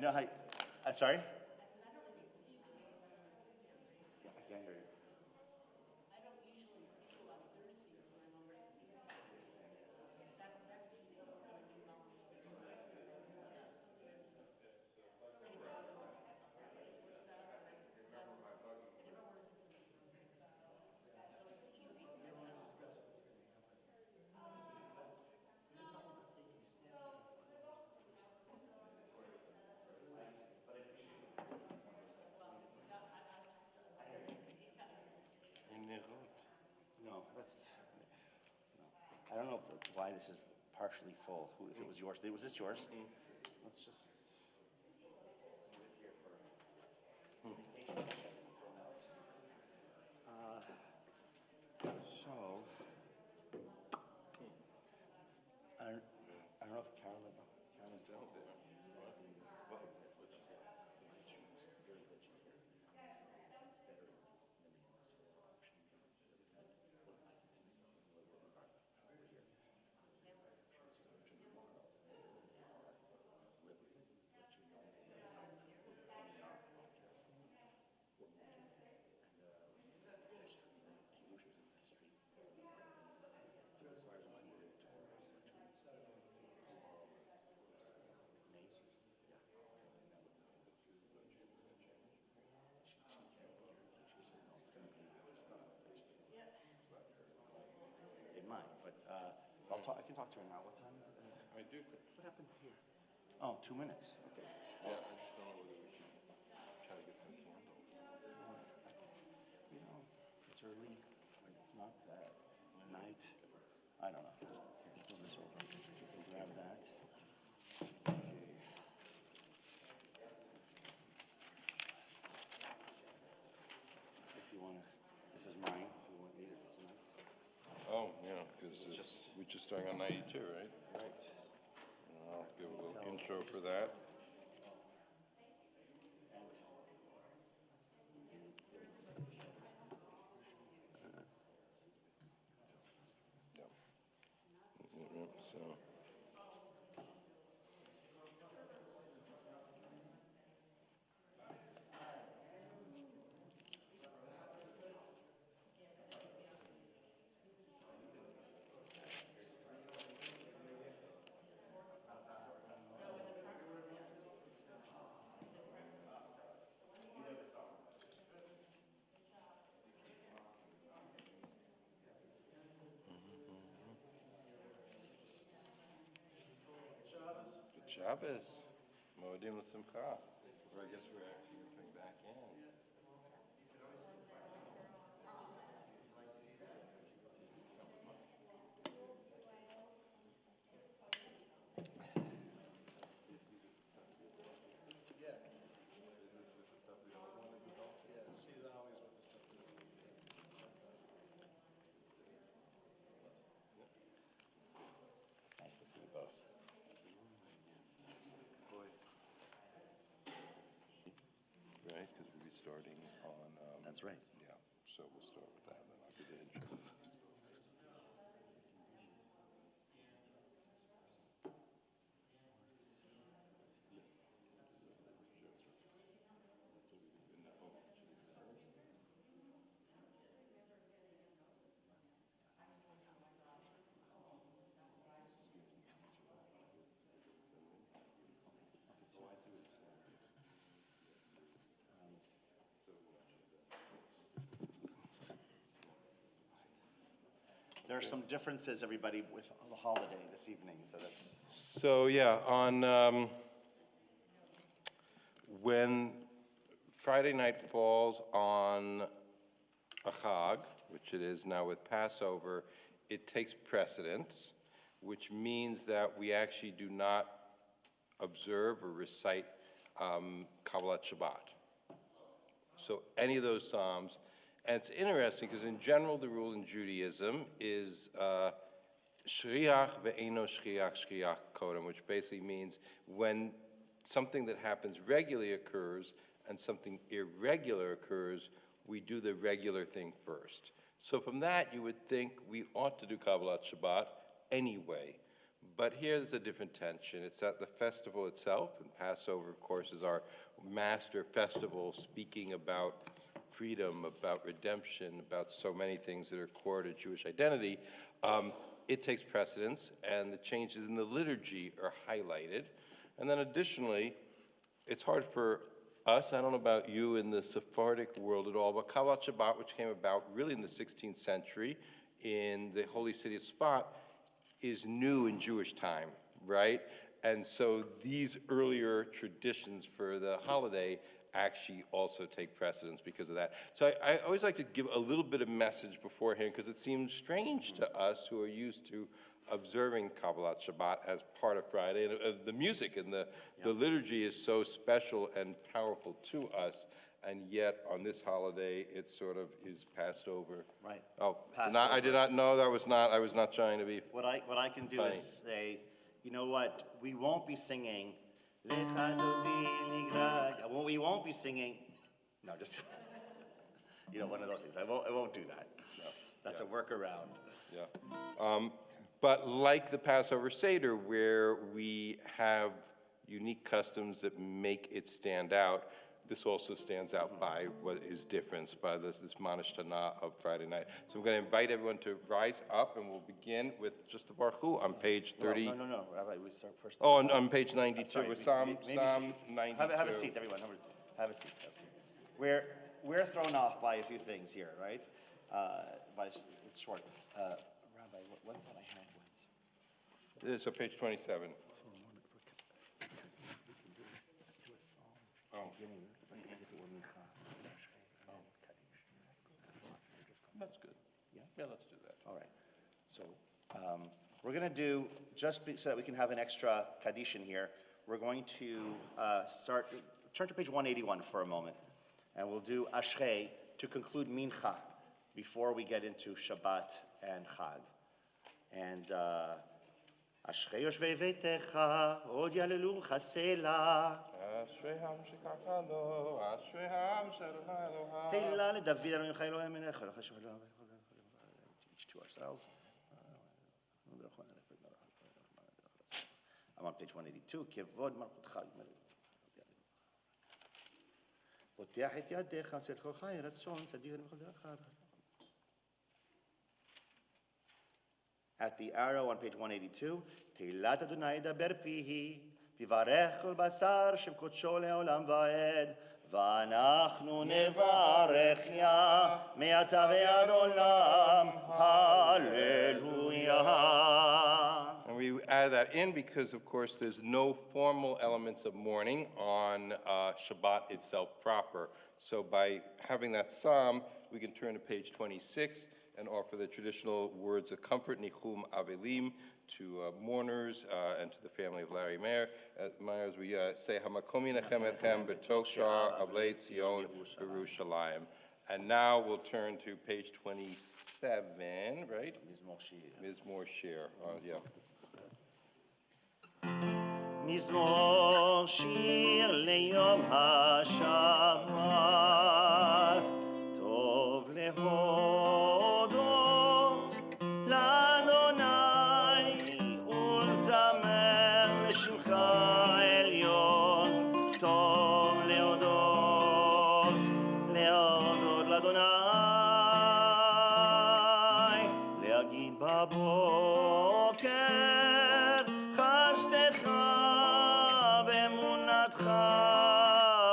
know how, sorry? Yeah, I can't hear you. No, that's, no. I don't know why this is partially full, if it was yours. Was this yours? Let's just. So, I don't know if Carolyn's down there. It might, but I can talk to her now. What time is it? I do. What happened here? Oh, 2 minutes. Okay. Yeah, I just don't know whether we should try to get some candle. You know, it's early. It's not night. I don't know. Here, pull this over. You can grab that. If you want to, this is mine. If you want me to, if it's night. Oh, yeah, because we're just starting on 92, right? Right. I'll give a little intro for that. So. Shabbos. Moedim l'simcha. Or I guess we're actually coming back in. Nice to see you both. Right, because we'll be starting on. That's right. Yeah, so we'll start with that, and then I'll do the intro. There are some differences, everybody, with the holiday this evening, so that's. So, yeah, on when Friday night falls on a Chag, which it is now with Passover, it takes precedence, which means that we actually do not observe or recite Kabbalat Shabbat. So any of those Psalms. And it's interesting because in general the rule in Judaism is shriach ve'eno shriach kodem, which basically means when something that happens regularly occurs and something irregular occurs, we do the regular thing first. So from that you would think we ought to do Kabbalat Shabbat anyway, But here's a different tension. It's at the festival itself, and Passover, of course, is our master festival, speaking about freedom, about redemption, about so many things that are core to Jewish identity. It takes precedence, and the changes in the liturgy are highlighted. And then additionally, it's hard for us, I don't know about you in the Sephardic world at all, but Kabbalat Shabbat, which came about really in the 16th century in the holy city of Sfat, is new in Jewish time, right? And so these earlier traditions for the holiday actually also take precedence because of that. So I always like to give a little bit of message beforehand because it seems strange to us who are used to observing Kabbalat Shabbat as part of Friday. And the music and the liturgy is so special and powerful to us, and yet on this holiday it sort of is passed over. Right. Oh, Passed I did over. not know that was not, I was not trying to be. What I can do Funny. is say, you know what, we won't be singing, Lecha Dovi Ligrag. Well, we won't be singing, no, just, you know, one of those things. I won't do that. No, that's a workaround. Yeah. But like the Passover Seder, where we have unique customs that make it stand out, this also stands out by what is different, by this Manish Tana of Friday night. So I'm going to invite everyone to rise up, and we'll begin with just the Baruch Hu on page 30. No, Rabbi, we start first. Oh, on page 92, Sorry, with Psalm maybe 92. Have a seat, everyone. Have a seat. We're thrown off by a few things here, right? It's short. Rabbi, one thought I had was. So page 27. Oh. That's good. Yeah, let's do that. All right. So we're going to do, so that we can have an extra Kaddish in here, we're going to turn to page 181 for a moment, and we'll do Ashrei to conclude Mincha before we get into Shabbat and Chag. And Ashrei Yoshvei Veitecha, Od Yalelucha Selah. Teila leDavid Elohim Chai Elohim Menecha. Teach to ourselves. I'm on page 182. Kevod Malchutcha. פותח את ידיך, עשה את כוחך, רצון, צדיק לבחדך. At the arrow on page 182, תהילת אדוני ידבר פיhi, ויברך כל בשר שם קודשו לעולם ועד, ואנחנו נברך יה, מעתה ועד עולם, הללויה. And we add that in because, of course, there's no formal elements of mourning on Shabbat itself proper. So by having that psalm, we can turn to page 26 and offer the traditional words of comfort, Nichum Avelim, to mourners and to the family of Larry Myers. We say, Hamakom Yinachem Etchem B'Toshar Avlei Tzion Yerushalayim. And now we'll turn to page 27, right? Mizmor Shir. Yeah. מזמור שיר ליום השבת, טוב להודות לאדוני ולזמר לשמך עליון, טוב להודות לאדוני, להגיד בבוקר חסדך באמונתך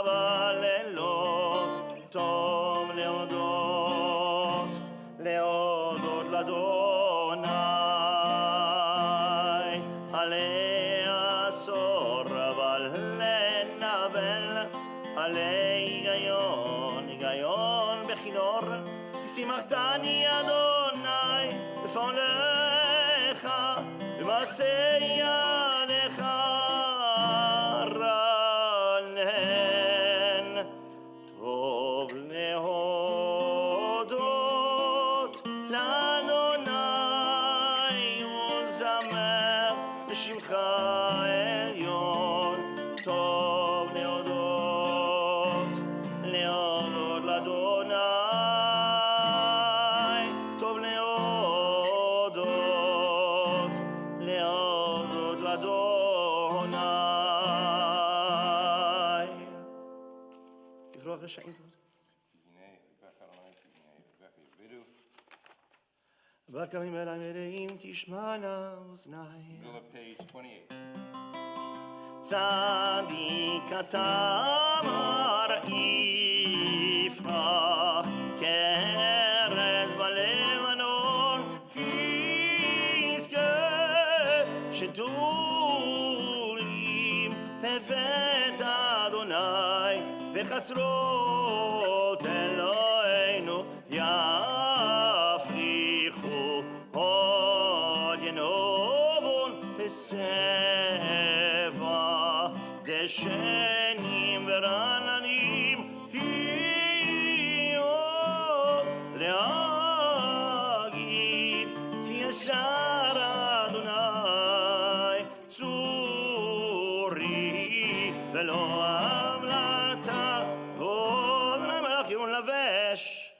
בלילות, טוב להודות לאדוני, עלי עשור אבל לנבל, עלי היגיון בכינור, כי שימחתני אדוני בפועלך, במעשה ידיך רנן, טוב להודות לאדוני ולזמר לשמך עליון, טוב להודות לאדוני, טוב להודות לאדוני. רשעים. הנה, בך אדוני, הנה, בך יבידו. בקמים אליי מלאים תשמענה אוזניי. Middle of page 28. צדיק אתה יפרח כארז בלבנון יזכה שתולים בבית אדוני בחצרות אלוהינו יפריחו עוד ינובון בסבע דשנים ורעננים יהיו להגיד כי ישר אדוני צורי ולא המלטה עוד אדוני מלך כיוון לבש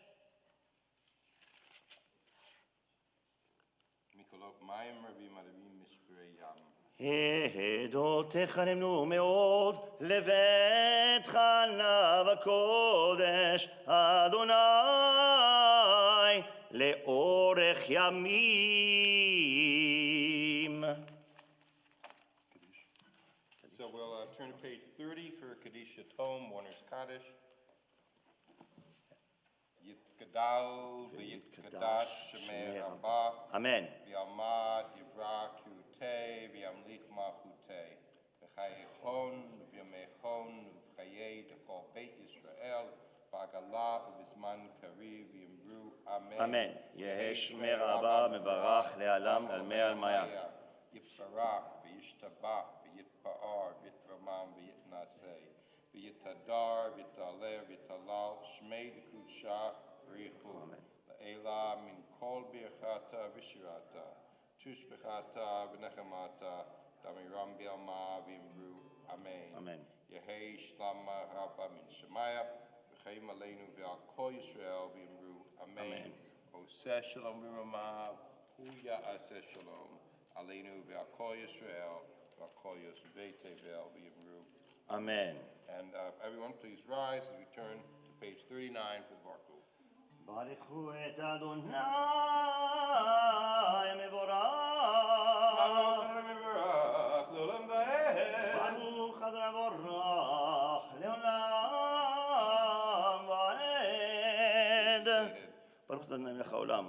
מקולות מים רבים ערבים משברי ים. העדותיך נמנו מאוד לביתך עליו הקודש אדוני לאורך ימים. So we'll turn to page 30 for Kaddish Yatom, Warner's Kaddish. Yitgadal v'yitgadash shemei Rabba אמן. v'yamad yivra kutei v'yamlich machutei v'chayechon v'yamechon v'chayei d'chol beit Yisrael v'agala v'bizman kariv v'yimru amen. אמן. יהא שמי רבה מברך לעלם על מי על מיה. יתברך וישתבח ויתפאר ויתרומם ויתנשא ויתהדר ויתעלה ויתהלל שמי דקודשה בריחו לעילה מן כל ברכתה ושירתה תושבחתה ונחמתה דמירם בעלמה ואמרו אמן. אמן. יהי שלמה רבה מן שמיה וחיים עלינו ועל כל ישראל ואמרו אמן. עושה שלום ורמה הוא יעשה שלום עלינו ועל כל ישראל ועל כל יושבי תבל ויאמרו אמן. And everyone please rise as we turn to page 39 for the Barkul. ברכו את אדוני מבורך ברוך אדוני מבורך לעולם ועד ברוך אדוני מלך העולם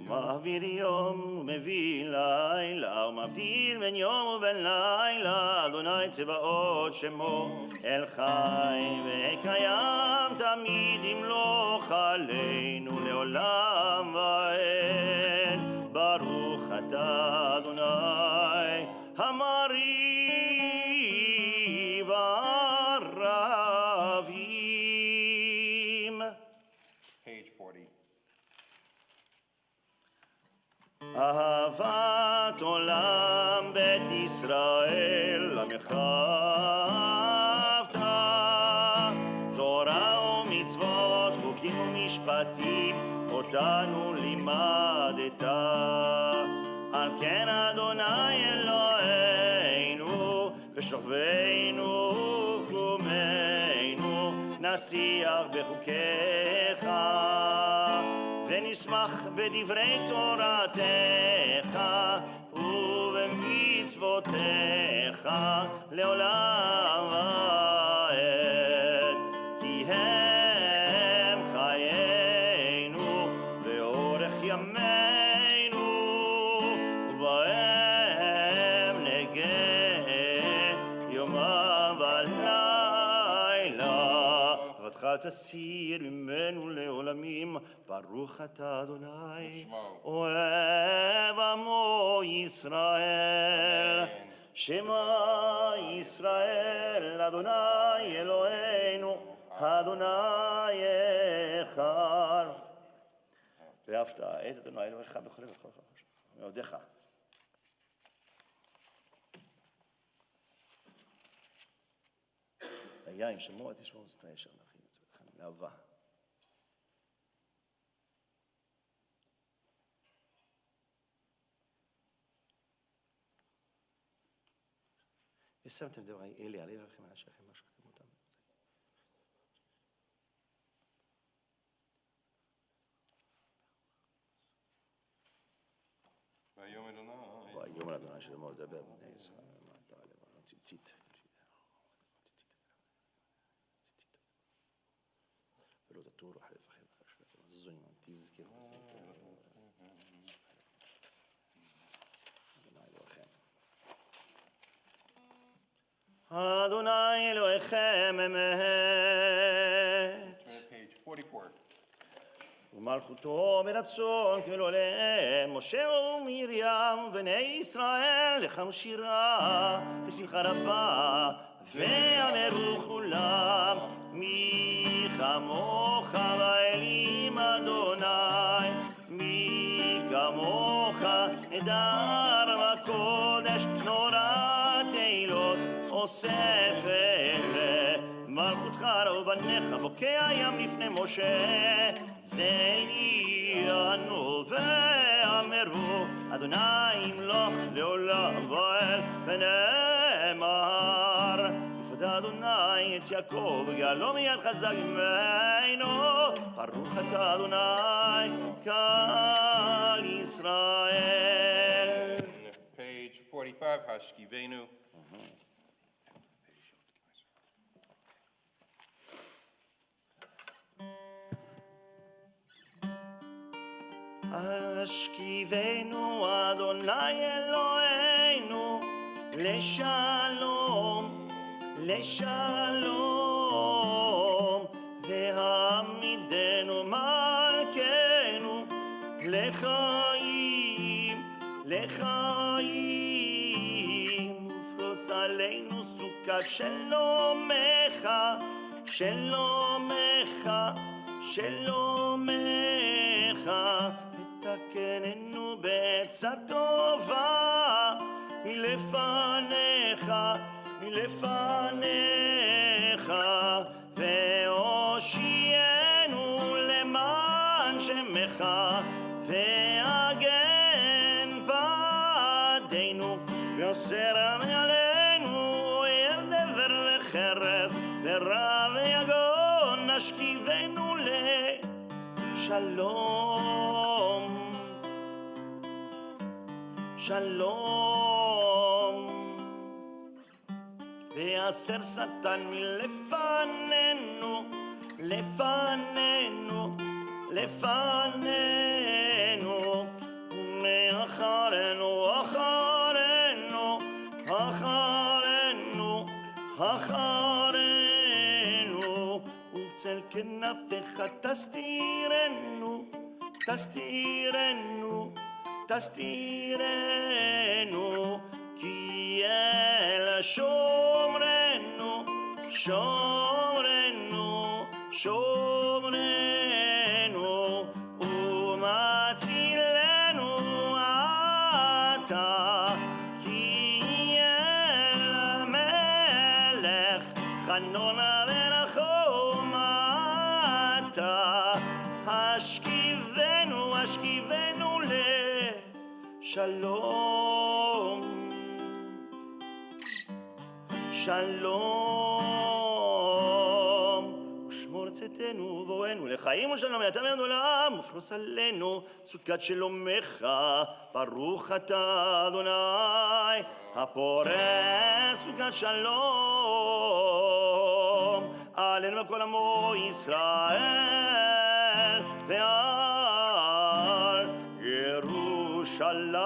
מעביר יום ומביא לילה ומבדיל בין יום ובין לילה אדוני צבאות שמו אל חי וקיים תמיד ימלוך עלינו לעולם ועד ברוך אתה אדוני המריב ערבים. Page 40. אהבת עולם בית ישראל עמך אהבת תורה ומצוות חוקים ומשפטים אותנו לימדת על כן אדוני אלוהינו בשוכבנו ובקומנו נשיח בחוקיך ונשמח בדברי תורתך ובמצוותיך לעולם ועד כי הם חיינו ואורך ימינו ובהם נגה יומם ולילה עבדך תסיר ממנו לעולמים ברוך אתה אדוני אוהב עמו ישראל שמע ישראל אדוני אלוהינו אדוני אחד ואהבת את אדוני אלוהיך בכל לב ובכל נפש מאודיך היין שמוע תשמעו שתה ישר לאחים מצוותכם לאהבה ושמתם דברי אלי על עברכם על אשריכם משכתם אותם. ויאמר אדוני. ויאמר אדוני שלמה לדבר בני ישראל, מה אתה לבן ציצית. ולא תטורו חלפכם אשריכם, זוין תזכרו ספר. אדוני אלוהיכם אמת. Turn to page 44. ומלכותו ברצון כאילו עליהם משה ומרים בני ישראל לחם שירה בשמחה רבה ואמרו כולם מי כמוך באלים אדוני מי כמוך נדר בקודש נורת תהילות אוסף אלה מלכותך ובניך בוקע ים לפני משה זה עניינו ואמרו אדוני ימלוך לעולם ועד ונאמר יפדה אדוני את יעקב וגאלו מיד חזק ממנו ברוך אתה אדוני קהל ישראל. Page 45, Hashkivenu. השכיבנו אדוני אלוהינו לשלום לשלום והעמידנו מלכנו לחיים לחיים ופרוס עלינו סוכת שלומך שלומך שלומך ותקננו בעצה טובה מלפניך מלפניך והושיענו למען שמך והגן בעדנו ואוסר מעלינו אויב דבר וחרב ורע ויגון נשכיבנו לשלום שלום ויסר שטן מלפנינו לפנינו לפנינו ומאחרינו אחרינו אחרינו אחרינו ובצל כנפיך תסתירנו תסתירנו תסתירנו כי אל שומרנו שומרנו שומרנו ומצילנו אתה כי אל המלך חנון ורחום אתה השכיבנו השכיבנו לשלום שלום ושמור צאתנו ובואנו לחיים ושלום אתה ואנו לעם ופרוס עלינו סוכת שלומך ברוך אתה אדוני הפורס סוכת שלום עלינו וכל עמו ישראל ועל ירושלים.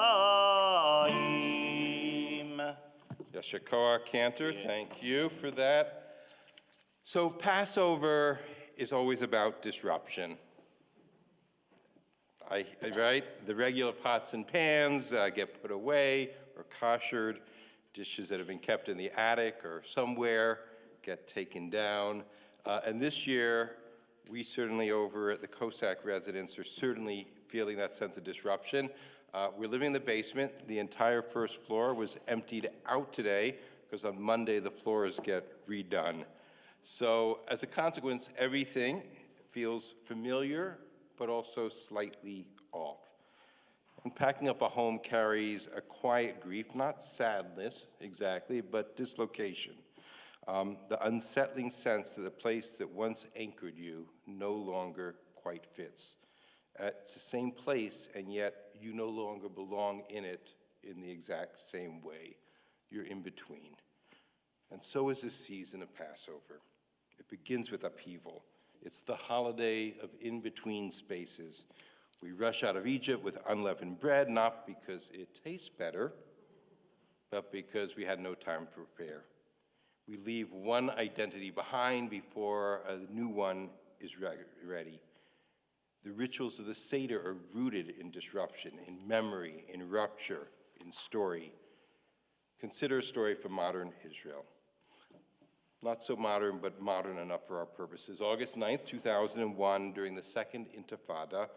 Yashikoa Cantor, thank you for that. So Passover is always about disruption. Right? The regular pots and pans get put away or koshered. Dishes that have been kept in the attic or somewhere get taken down. And this year, we certainly over at the Cossack residence are certainly feeling that sense of disruption. We're living in the basement. The entire first floor was emptied out today because on Monday the floors get redone. So as a consequence, everything feels familiar but also slightly off. Packing up a home carries a quiet grief, not sadness exactly, but dislocation. The unsettling sense that the place that once anchored you no longer quite fits. It's the same place, and yet you no longer belong in it in the exact same way. You're in between. And so is this season of Passover. It begins with upheaval. It's the holiday of in-between spaces. We rush out of Egypt with unleavened bread, not because it tastes better, but because we had no time to prepare. We leave one identity behind before a new one is ready. The rituals of the Seder are rooted in disruption, in memory, in rupture, in story. Consider a story from modern Israel. Not so modern, but modern enough for our purposes. August 9th, 2001, during the Second Intifada,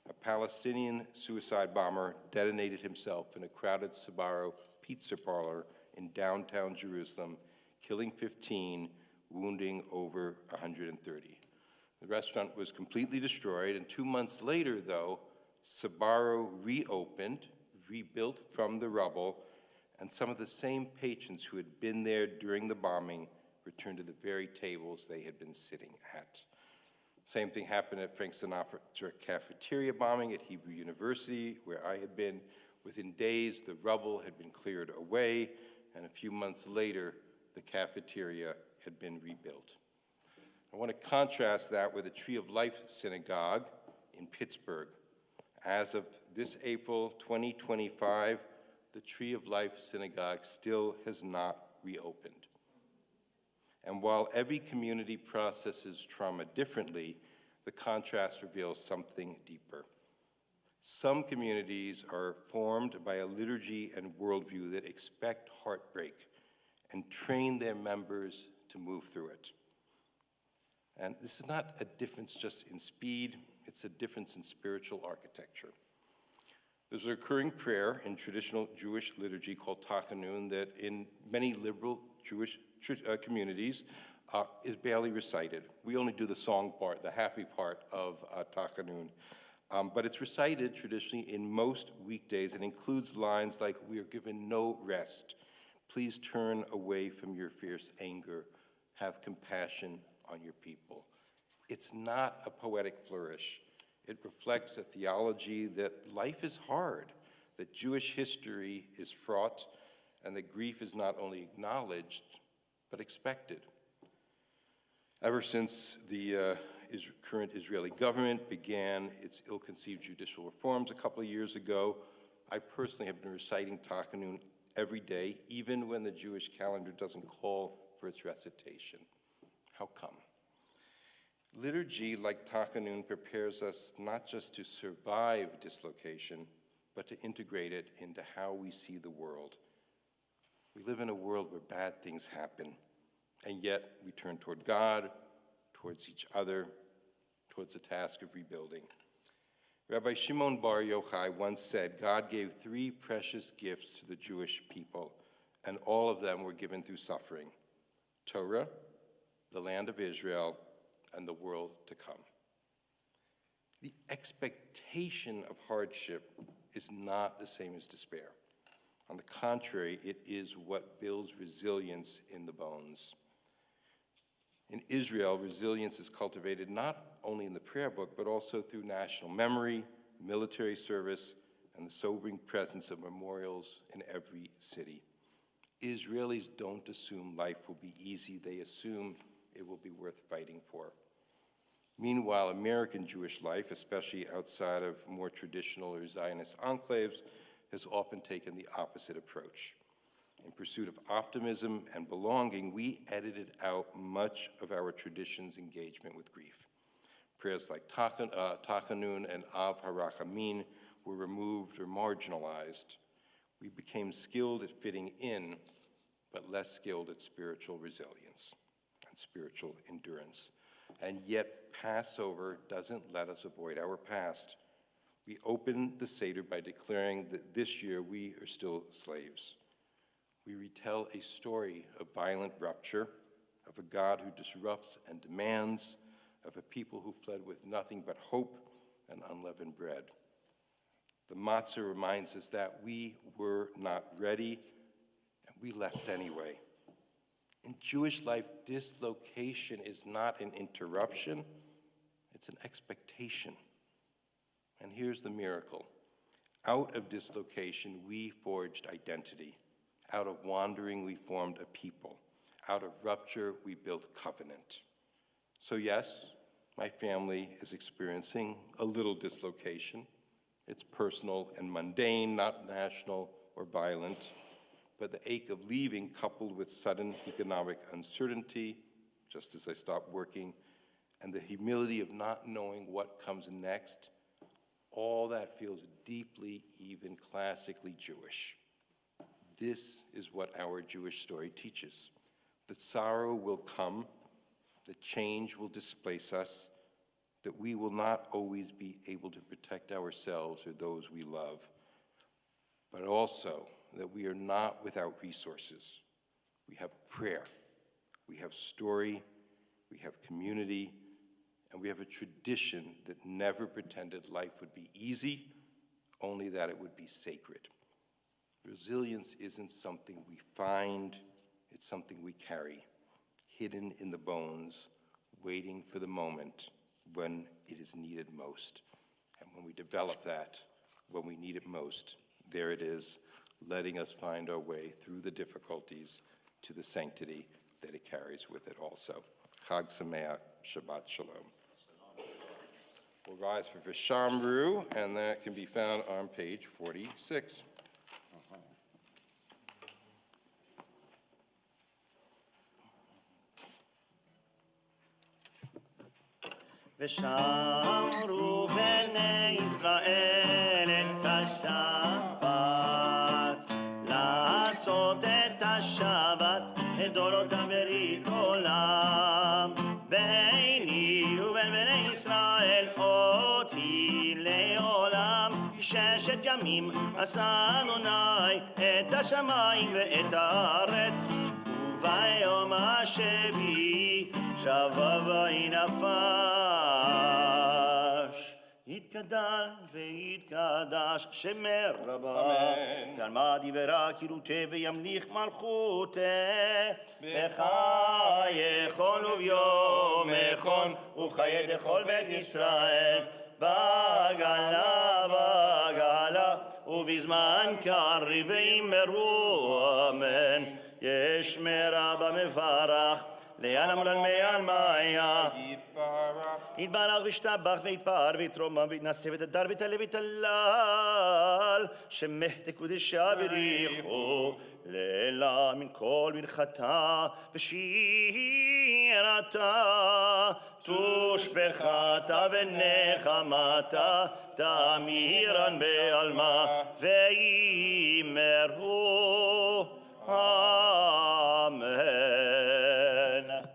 a Palestinian suicide bomber detonated himself in a crowded Sbarro pizza parlor in downtown Jerusalem, killing 15, wounding over 130. The restaurant was completely destroyed, and 2 months later, though, Sbarro reopened, rebuilt from the rubble, and some of the same patrons who had been there during the bombing returned to the very tables they had been sitting at. Same thing happened at Frank Sinatra cafeteria bombing at Hebrew University, where I had been. Within days, the rubble had been cleared away, and a few months later, the cafeteria had been rebuilt. I want to contrast that with the Tree of Life Synagogue in Pittsburgh. As of this April 2025, the Tree of Life Synagogue still has not reopened. And while every community processes trauma differently, the contrast reveals something deeper. Some communities are formed by a liturgy and worldview that expect heartbreak and train their members to move through it. And this is not a difference just in speed, it's a difference in spiritual architecture. There's a recurring prayer in traditional Jewish liturgy called Tachanun that in many liberal Jewish communities is barely recited. We only do the song part, the happy part of Tachanun. But it's recited traditionally in most weekdays and includes lines like, "We are given no rest. Please turn away from your fierce anger. Have compassion on your people." It's not a poetic flourish. It reflects a theology that life is hard, that Jewish history is fraught, and that grief is not only acknowledged, but expected. Ever since the current Israeli government began its ill-conceived judicial reforms a couple of years ago, I personally have been reciting Tachanun every day, even when the Jewish calendar doesn't call for its recitation. How come? Liturgy, like Tachanun, prepares us not just to survive dislocation, but to integrate it into how we see the world. We live in a world where bad things happen, and yet we turn toward God, towards each other, towards the task of rebuilding. Rabbi Shimon Bar Yochai once said, God gave 3 precious gifts to the Jewish people, and all of them were given through suffering: Torah, the land of Israel, and the world to come. The expectation of hardship is not the same as despair. On the contrary, it is what builds resilience in the bones. In Israel, resilience is cultivated not only in the prayer book, but also through national memory, military service, and the sobering presence of memorials in every city. Israelis don't assume life will be easy. They assume it will be worth fighting for. Meanwhile, American Jewish life, especially outside of more traditional or Zionist enclaves, has often taken the opposite approach. In pursuit of optimism and belonging, we edited out much of our tradition's engagement with grief. Prayers like Tachanun and Av HaRachamim were removed or marginalized. We became skilled at fitting in, but less skilled at spiritual resilience and spiritual endurance. And yet, Passover doesn't let us avoid our past. We open the Seder by declaring that this year we are still slaves. We retell a story of violent rupture, of a God who disrupts and demands, of a people who fled with nothing but hope and unleavened bread. The matzah reminds us that we were not ready, and we left anyway. In Jewish life, dislocation is not an interruption, it's an expectation. And here's the miracle. Out of dislocation, we forged identity. Out of wandering, we formed a people. Out of rupture, we built covenant. So yes, my family is experiencing a little dislocation. It's personal and mundane, not national or violent. But the ache of leaving, coupled with sudden economic uncertainty, just as I stopped working, and the humility of not knowing what comes next, all that feels deeply, even classically Jewish. This is what our Jewish story teaches. That sorrow will come, that change will displace us, that we will not always be able to protect ourselves or those we love, but also that we are not without resources. We have prayer, we have story, we have community, and we have a tradition that never pretended life would be easy, only that it would be sacred. Resilience isn't something we find, it's something we carry, hidden in the bones, waiting for the moment when it is needed most. And when we develop that, when we need it most, there it is, letting us find our way through the difficulties to the sanctity that it carries with it also. Chag Sameach, Shabbat Shalom. We'll rise for Vishamru, and that can be found on page 46. ושמרו בני ישראל את השבת, לעשות את השבת לדורותם ברית עולם. ביני ובין בני ישראל אותי לעולם, ששת ימים עשה אדוני את השמיים ואת הארץ, וביום השביעי שבה וינפש. יתגדל ויתקדש שמר רבה, גלמה דיברה קירותה וימליך מלכותה, בחייכון וביום איכון ובחיי דכל בית ישראל, בגלה בגלה ובזמן קריב ויאמרו אמן. ישמרה במברך ליעלם ולעלמי עלמיה, יתברך וישתבח ויתפאר ויתרומם ויתנשא ותדר ויתעלה ויתהלל, שמך תקודשה בריחו לילה מן כל ברכתה ושירתה, תושבחתה ונחמתה תמירן בעלמה ויאמרו Amen.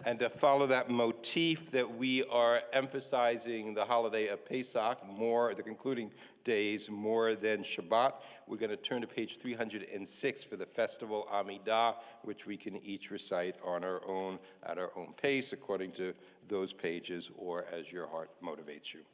And to follow that motif that we are emphasizing the holiday of Pesach more, the concluding days, more than Shabbat, we're going to turn to page 306 for the festival Amidah, which we can each recite on our own, at our own pace, according to those pages, or as your heart motivates you.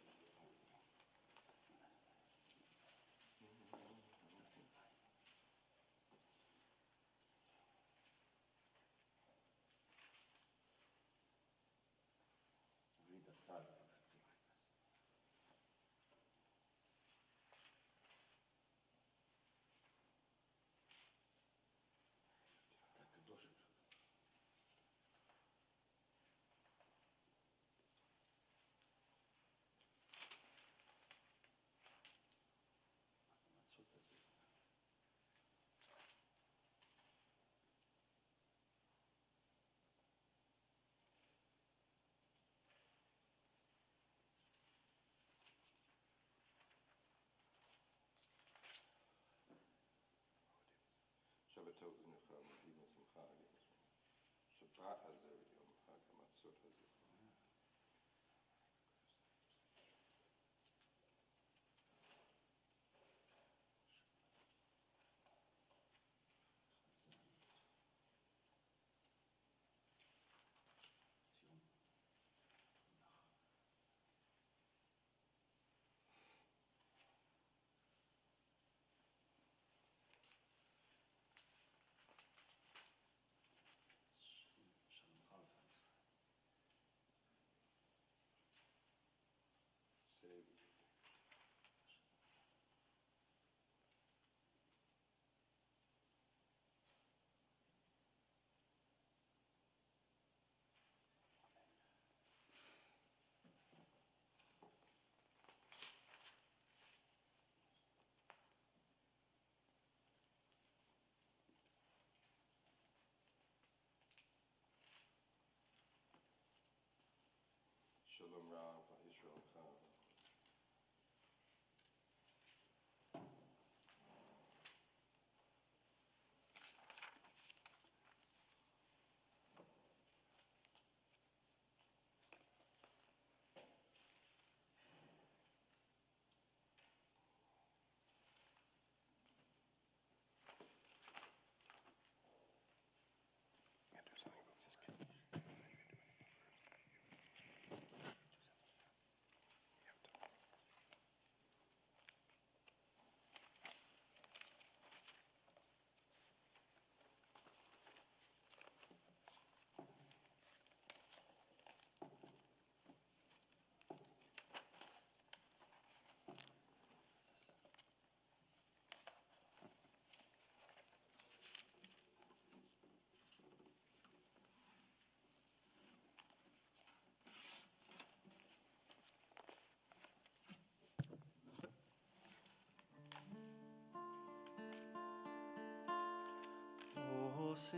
עושה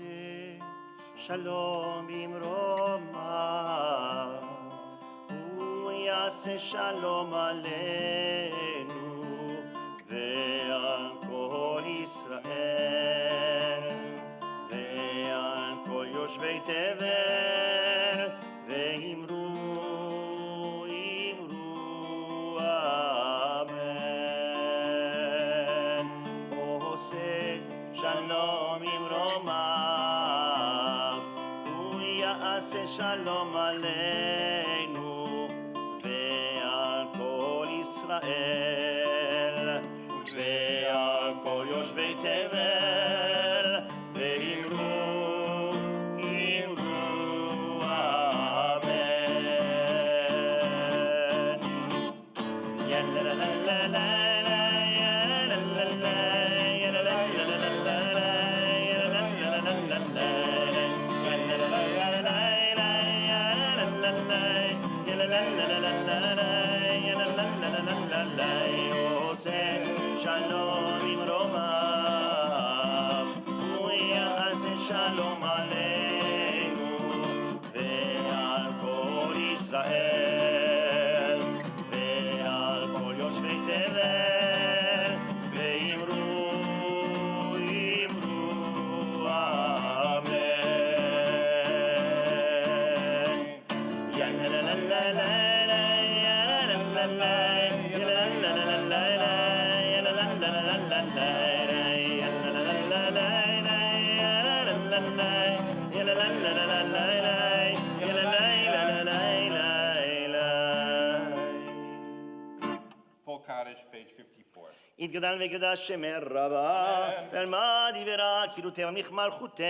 שלום במרומיו, הוא יעשה שלום עלינו ועל כל ישראל ועל כל יושבי תבל, ואמרו אמן. עושה שלום במרומיו, הוא יעשה שלום עלינו ועל כל ישראל ועל כל יושבי תבל, ואמרו אמן. עושה שלום במרומיו, הוא יעשה שלום עלינו ועל כל ישראל ועל כל יושבי תבל, ואמרו אמן. Full Kaddish, page 54. יתגדל וקדש שמר רבה, ואלמד יברה כאילו תמליך מלכותה,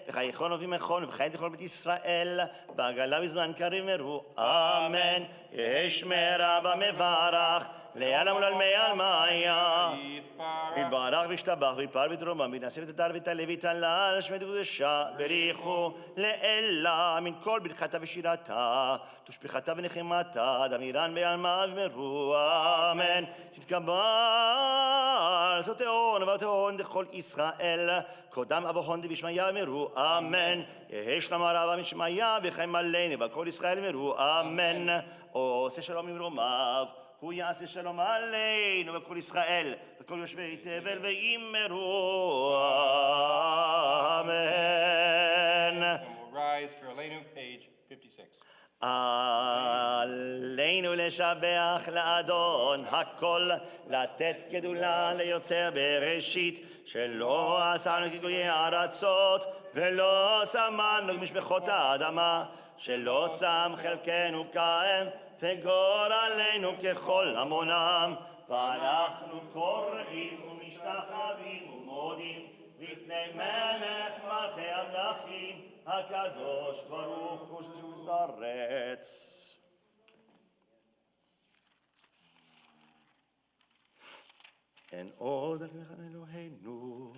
וחי יכול ובימכון וחי לכל בית ישראל, בעגלה בזמן קריב מרו, אמן. ישמר רבה מברך, לעלם ולעלמי עלמיה. יתברך וישתבח ויתפאר ויתרומם, ויתנשא ותתר ויתעלה ויתהלל, שמי קדושה בריחו לאלה, מן כל ברכתה ושירתה, תושבחתה ונחמתה, דמירן בעלמה ומרו, אמן. תתקבל זאת תהון ובתהון דכל ישראל, קודם אבוהון דבשמיה אמרו, אמן. יהי שלום רבה משמיה וחיים עלינו וכל ישראל אמרו, אמן. עושה שלום במרומיו, הוא יעשה שלום עלינו וכל ישראל וכל יושבי תבל, ואמרו אמן. And we'll rise for Elenu, page 56. עלינו לשבח לאדון הכל, לתת גדולה ליוצר בראשית, שלא עשנו כגויי ארצות ולא שמנו כמשפחות האדמה, שלא שם חלקנו כהם וגורלנו ככל המונם, ואנחנו קוראים ומשתחווים ומודים לפני מלך מלכי המלכים, הקדוש ברוך הוא שזרץ. אין עוד על מלך אלוהינו.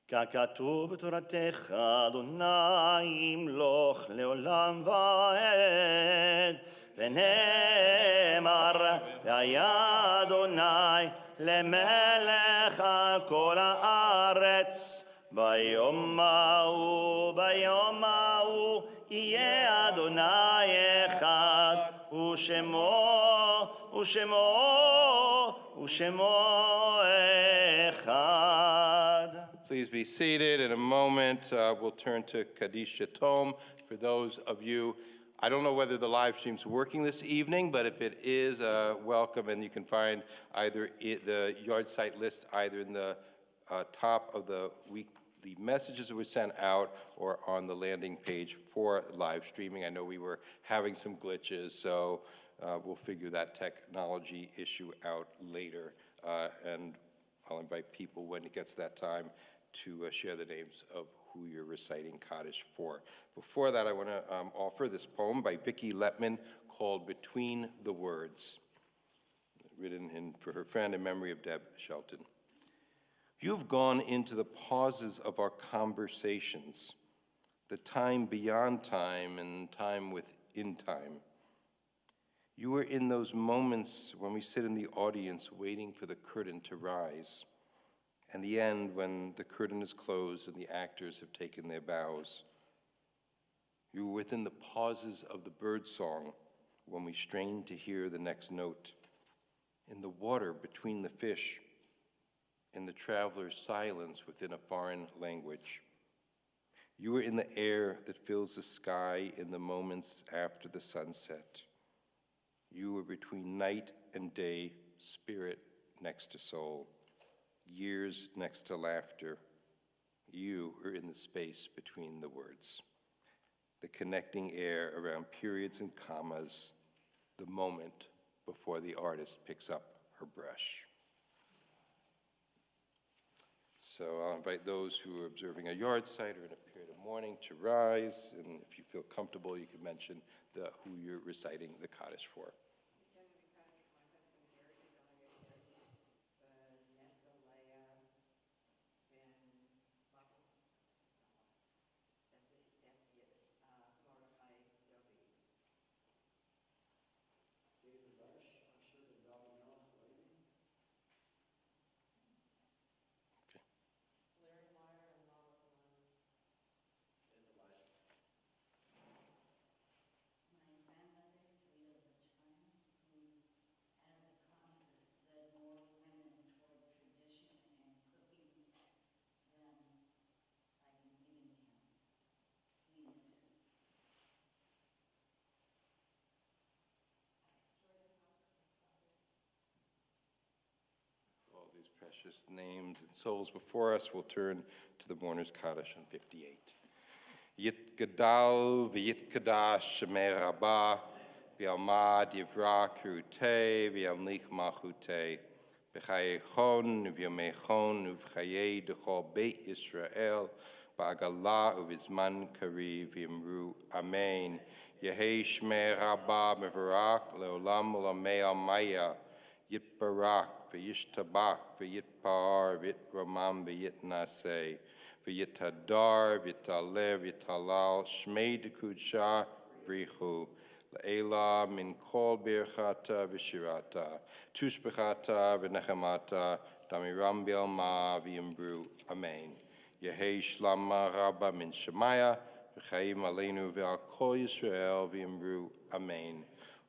ככתוב בתורתך, אדוני ימלוך לעולם ועד, ונאמר, והיה אדוני למלך על כל הארץ. ביום ההוא יהיה אדוני אחד, ושמו אחד. Please be seated. In a moment, we'll turn to Kaddish Tome. For those of you, I don't know whether the live stream's working this evening, but if it is, welcome. And you can find either the yard site list either in the top of the messages that were sent out or on the landing page for live streaming. I know we were having some glitches, so we'll figure that technology issue out later. And I'll invite people when it gets that time to share the names of who you're reciting Kaddish for. Before that, I want to offer this poem by Vicki Letman called Between the Words, written for her friend in memory of Deb Shelton. You've gone into the pauses of our conversations, the time beyond time and time within time. You are in those moments when we sit in the audience waiting for the curtain to rise, and the end when the curtain is closed and the actors have taken their bows. You are within the pauses of the birdsong when we strain to hear the next note, in the water between the fish, in the traveler's silence within a foreign language. You are in the air that fills the sky in the moments after the sunset. You are between night and day, spirit next to soul, years next to laughter. You are in the space between the words, the connecting air around periods and commas, the moment before the artist picks up her brush. So I'll invite those who are observing a yard site or in a period of mourning to rise, and if you feel comfortable, you can mention who you're reciting the Kaddish for. Precious names and souls before us, we'll turn to the mourner's Kaddish on 58. Yit Gadal v'yit Kadash Shemei Rabbah v'yalmad Yivra Kirutei v'yamlich Malchutei v'chayechon v'yamechon v'chayei d'chol Beit Yisrael ba'agalah uvizman kari v'yamru Amen. Yehei Shemei Rabbah mevarak leolam ulamei almaya Yit Barak, v'yit Tabak, v'yit Par, v'yit Ramam, v'yit Naseh, v'yit Hadar, v'yit Alev, v'yit Halal, Shmei D'Kudsha, Brichu, La'ela min kol birchata v'shirata, tushbechata v'nechemata, damiram bi'alma v'yimbru, Amen. Yehei Shlama Rabba min Shemaya, v'chaim aleinu v'al kol Yisrael v'yimbru, Amen.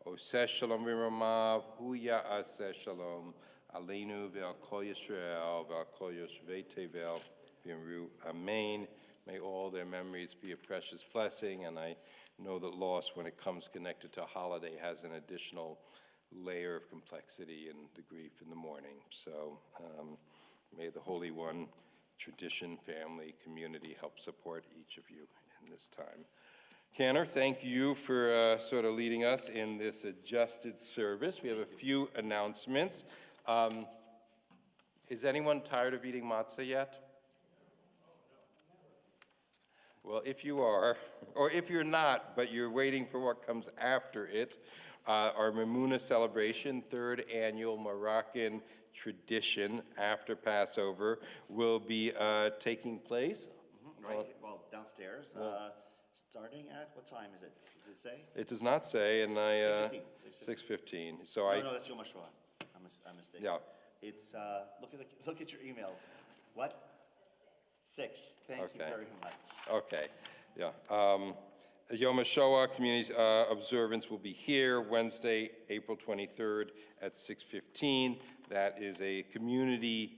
Oseh shalom v'ramav, huya aseh shalom, aleinu ve'al kol Yisrael, ve'al kol Yoshvei Tevel, v'yamru, Amen. May all their memories be a precious blessing, and I know that loss, when it comes connected to a holiday, has an additional layer of complexity and the grief in the morning. So may the Holy One, tradition, family, community help support each of you in this time. Cantor, thank you for sort of leading us in this adjusted service. We have a few announcements. Is anyone tired of eating matzah yet? Well, if you are, or if you're not, but you're waiting for what comes after it, our Mamuna celebration, third annual Moroccan tradition after Passover, will be taking place. Right, well, downstairs. Starting at, what time is it? Does it say? It does not say, and I... 6:15. 6:15. So No, that's Yom HaShoah. I'm mistaken. Yeah. It's, look at your emails. What? 6. Thank you very much. Okay, yeah. Yom HaShoah community observance will be here Wednesday, April 23rd at 6:15. That is a community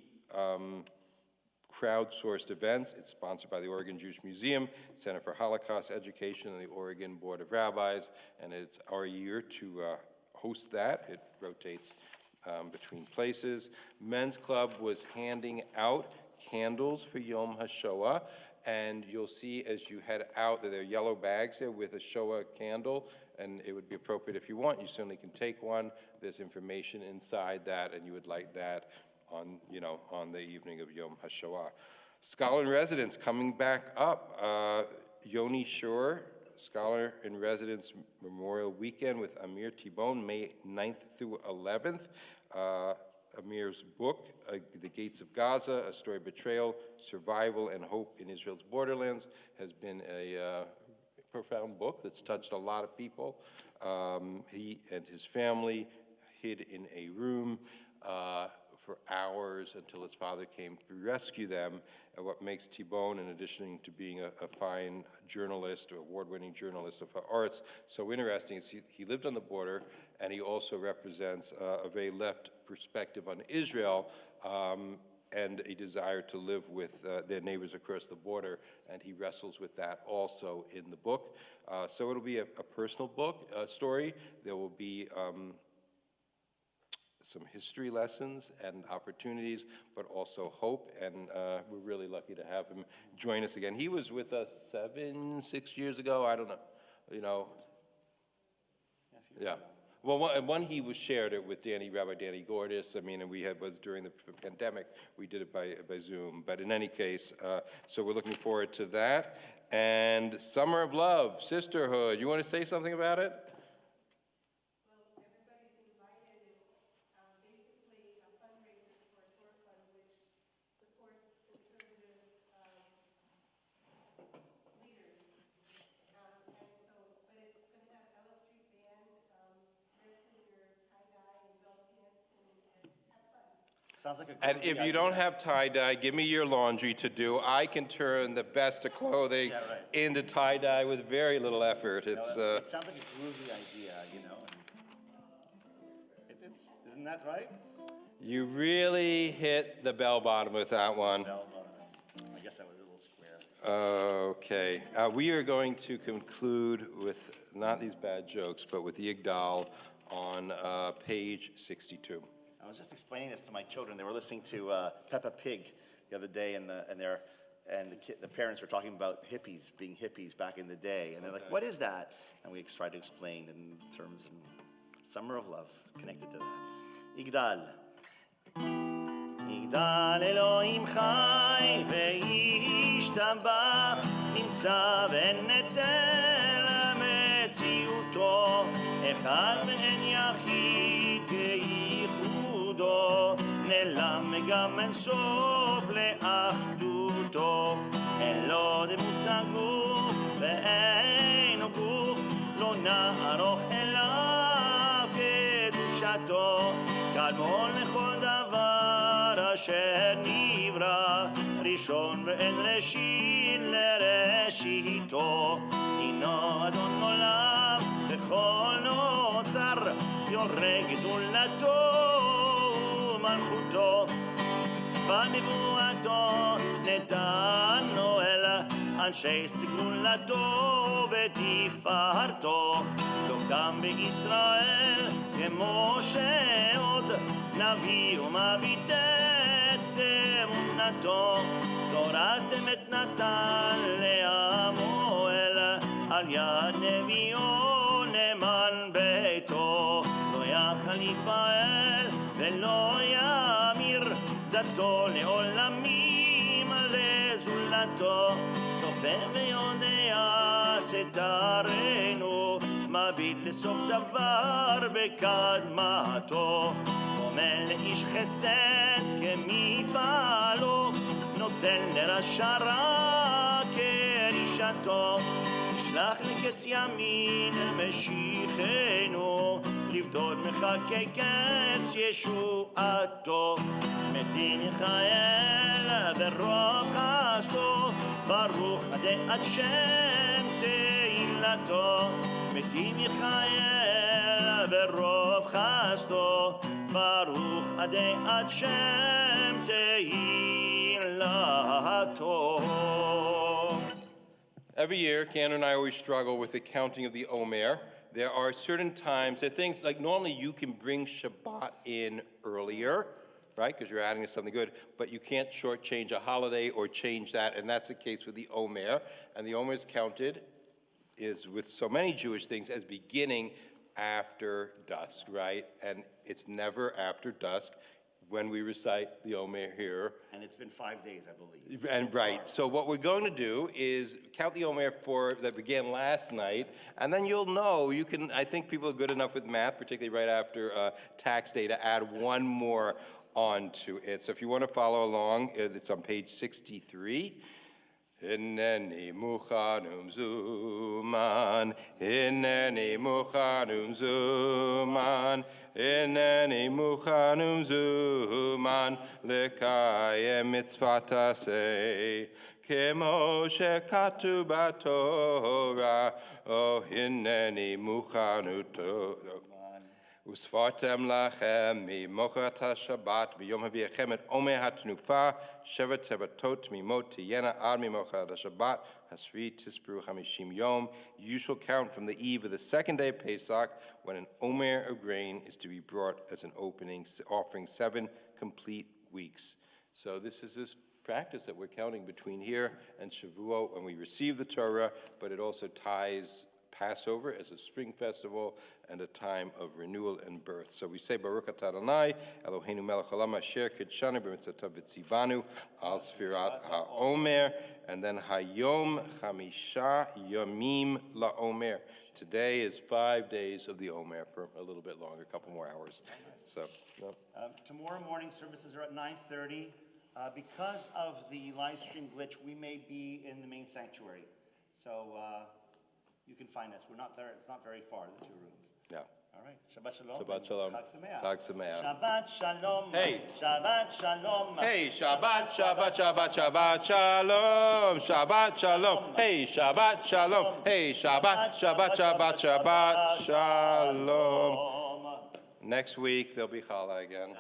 crowdsourced event. It's sponsored by the Oregon Jewish Museum, Center for Holocaust Education, and the Oregon Board of Rabbis, and it's our year to host that. It rotates between places. Men's Club was handing out candles for Yom HaShoah, and you'll see as you head out that there are yellow bags there with a Shoah candle, and it would be appropriate if you want. You certainly can take one. There's information inside that, and you would light that on, on the evening of Yom HaShoah. Scholar in Residence coming back up. Yoni Shore, Scholar in Residence Memorial Weekend with Amir Tibon, May 9th through 11th. Amir's book, The Gates of Gaza, A Story of Betrayal, Survival, and Hope in Israel's Borderlands, has been a profound book that's touched a lot of people. He and his family hid in a room for hours until his father came to rescue them. And what makes T-Bone, in addition to being a fine journalist, award-winning journalist of arts, so interesting is he lived on the border, and he also represents a very left perspective on Israel, and a desire to live with their neighbors across the border, and he wrestles with that also in the book. So it'll be a personal book, story. There will be some history lessons and opportunities, but also hope, and we're really lucky to have him join us again. He was with us 6 years ago, I don't know, yeah. Well, one he was shared it with Rabbi Danny Gordis. I mean, and was during the pandemic, we did it by Zoom. But in any case, so we're looking forward to that. And Summer of Love, Sisterhood. You want to say something about it? Well, everybody's invited. It's basically a fundraiser for a Torah fund which supports conservative leaders. And so, but it's going to have Ella Street Band, dress in your tie-dye and belt pants and have fun. Sounds like a And groovy if you idea. don't have tie-dye, give me your laundry to do. I can turn the best of clothing Yeah, right. into tie-dye with very little effort. You It's, know, it sounds like a groovy idea, you know. Isn't that right? you really hit the bell bottom with that one. Well, I guess I was a little square. Okay, we are going to conclude with not these bad jokes, but with Yigdal on page 62. I was just explaining this to my children. They were listening to Peppa Pig the other day, and the parents were talking about hippies being hippies back in the day, and they're like, "What is that?" And we tried to explain in terms of Summer of Love, connected to that. Yigdal. יגדל אלוהים חי וישתבח נמצא ונתן למציאותו אחד ואין יחיד כייחודו נעלם גם אין סוף לאחדותו אין לו דמות הגוף ואין לו גוף לא נערוך אליו קדושתו קדמון לכל דבר אשר נברא ראשון ואין ראשית לראשיתו הינו אדון עולם וכל נוצר יורא גדולתו ומלכותו ונבואתו נתנו אל אנשי סגולתו ותפארתו תוקם בישראל כמו שעוד נביא ומביט את אמונתו תורת אמת נתן לעמו אל על יד נביאו נאמן ביתו לא יחליף האל ולא ימיר דתו לעולמים לזולתו סופר ויודע סתרנו מביט לסוף דבר בקדמתו אומר לאיש חסד כמפעלו נותן לרשע רע כרישתו נשלח לקץ ימין משיחנו לפדות מחכה קץ ישועתו מתים יחייל ברוב חסדו ברוך עד שם תהילתו מתים יחייל ברוב חסדו ברוך עד שם תהילתו. Every year, Ken and I always struggle with the counting of the Omer. There are certain times, there are things like normally you can bring Shabbat in earlier, right? Because you're adding something good, but you can't shortchange a holiday or change that, and that's the case with the Omer. And the Omer is counted is with so many Jewish things as beginning after dusk, right? And it's never after dusk when we recite the Omer here. And it's been 5 days, I believe. And right, so what we're going to do is count the Omer that began last night, and then you'll know, you can, I think people are good enough with math, particularly right after tax day, to add one more onto it. So if you want to follow along, it's on page 63. Hineni muchanum zuman, hineni muchanum zuman, hineni muchanum zuman, lekayem mitzvat aseh, kemo shekatu batorah, oh hineni muchanu torah. Usfartem lachem mimochat ha-Shabbat b'yom haviachem et omer ha-tnufa shevet sevatot mimot tiyena ad mimochat ha-Shabbat hasri tisperu chamishim yom. You shall count from the eve of the second day of Pesach when an omer of grain is to be brought as an opening, offering 7 complete weeks. So this is this practice that we're counting between here and Shavuot when we receive the Torah, but it also ties Passover as a spring festival and a time of renewal and birth. So we say Baruch atah Adonai Eloheinu melech haolam asher kidshanu b'mitzvotav v'tzivanu al sfirat ha'omer, and then Hayom chamisha yomim la'omer. Today is 5 days of the Omer, for a little bit longer, a couple more hours. So Tomorrow morning services are at 9:30. Because of the live stream glitch, we may be in the main sanctuary. So you can find us. We're not there. It's not very far, the 2 rooms. yeah. All right. Shabbat shalom. Shabbat shalom. Chag sameach. Chag sameach. Shabbat shalom. Hey. Shabbat shalom. Hey, Shabbat, Shabbat, Shabbat, Shabbat, Shalom, Shabbat, Shalom. Hey, Shabbat, Shalom. Hey, Shabbat, Shabbat, Shabbat, Shabbat, Shalom. Next week, there'll be Challah again.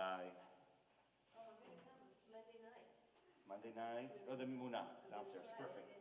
Chai. Oh, I'm gonna come Monday night. Monday night, oh, the Mimuna downstairs, perfect.